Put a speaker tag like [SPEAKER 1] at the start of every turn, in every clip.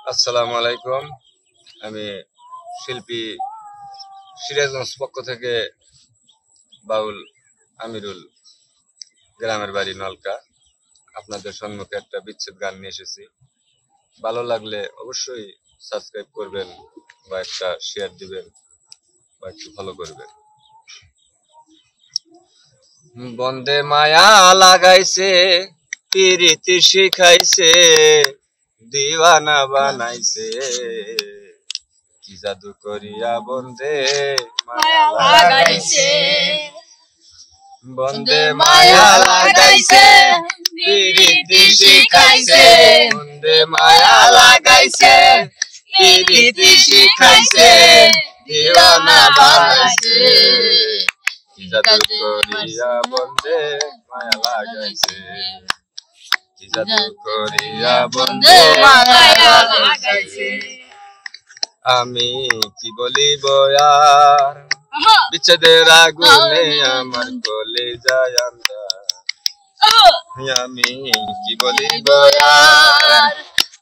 [SPEAKER 1] আসসালামু আলাইকুম। আমি শিল্পী সিরাজগঞ্জ পক্ষ থেকে বাউল আমিরুল, গ্রামের বাড়ি নলকা। আপনাদের সম্মুখে একটা বিচ্ছেদ গান নিয়ে এসেছি। ভালো লাগলে অবশ্যই সাবস্ক্রাইব করবেন বা একটা শেয়ার দিবেন বা একটু ফলো করবেন। বন্দে মায়া লাগাইছে, পিরিতি শিখাইছে, দিওয়ানা বানাইছে, কি জাদু করিয়া বন্দে মায়া লাগাইছে। বন্দে মায়া লাগাইছে, পিরিতি শিখাইছে, বন্দে মায়া লাগাইছে, পিরিতি শিখাইছে, দিওয়ানা বানাইছে, কি জাদু করিয়া বন্দে মায়া লাগাইছে, কি জাদু করিয়া বন্দে মায়া লাগাইছে। আমি কি বলিব আর, বিচ্ছেদের আগুনে আমার কলিজায় আন্ধার। আমি কি বলিব আর,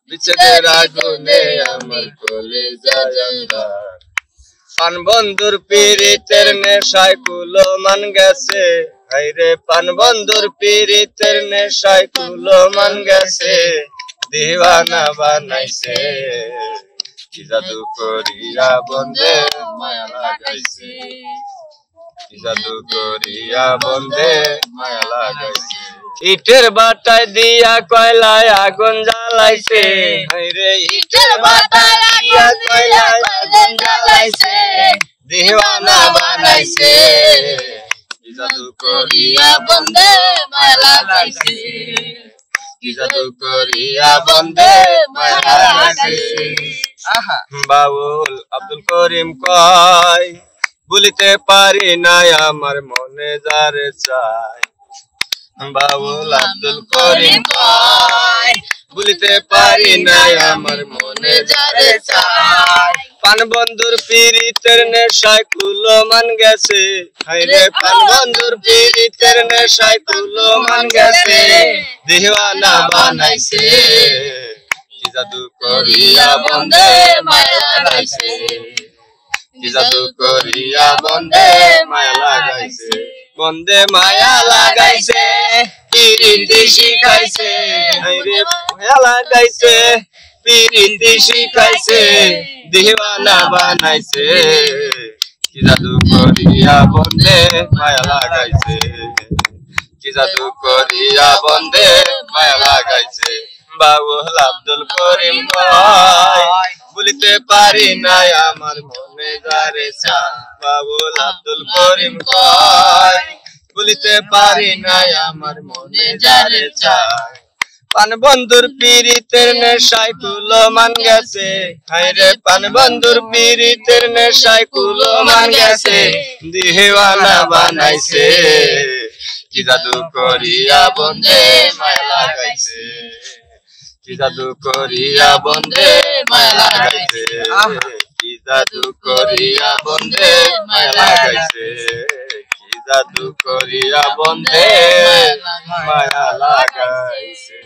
[SPEAKER 1] বিচ্ছেদের আগুনে আমার কলিজায় আন্ধার। পান বন্ধুর পীড়িতের নেশায় কুলো মান গেছে, হাইরে পান বন্ধুর পীড়িতের নেশায় কুলো মান গেছে, দিওয়ানা বানাইছে, কি জাদু করিয়া বন্দে মায়া লাগাইছে, কি জাদু করিয়া বন্দে মায়া লাগাইছে। ইটের বাটায় দিয়া কয়লায় আগুন জ্বালাইছে, হাইরে ইটের বাটায় দিয়া কয়লায় আগুন জ্বালাইছে, দিওয়ানা বানাইছে, কি জাদু করিয়া বন্দে মায়া লাগাইছে, কি জাদু করিয়া বন্দে মায়া লাগাইছে। বাউল আব্দুল করিম কয়, বলিতে পারি নাই আমার মনে যারে চাই। বাউল আব্দুল করিম কয়, বলিতে পারি নাই আমার মনে যারে চাই। পান বন্ধুর পীড়িতের নেশায় কুলো মান গেছে, হাইরে পান বন্ধুর পীড়িতের নেশায় কুলো মান গেছে, দিওয়ানা বানাইছে, কি জাদু করিয়া বন্দে মায়া লাগাইছে, কি জাদু করিয়া বন্দে মায়া লাগাইছে। বন্দে মায়া লাগাইছে, পিরিতি শিখাইছে, হাইরে মায়া লাগাইছে, পিরিতি শিখাইছে, দিওয়ানা বানাইছে, কি জাদু করিয়া বন্দে মায়া লাগাইছে, কি জাদু করিয়া বন্দে মায়া লাগাইছে। বাউল আব্দুল করিম কয়, বলিতে পারি নাই আমার মনে যারে চাই। বাউল আব্দুল করিম কয়, বলিতে পারি নাই আমার মনে যারে চাই। পান বন্ধুর পীড়িতের নেশায় কুলো মান গেছে, হাইরে পান বন্ধুর পীড়িতের নেশায় কুলো মান গেছে, দিওয়ানা বানাইছে, কি জাদু করিয়া বন্দে মায়া লাগাইছে, কি জাদু করিয়া বন্দে মায়া লাগাইছে, কি জাদু করিয়া বন্দে মায়া লাগাইছে, কি জাদু করিয়া বন্দে মায়া লাগাইছে।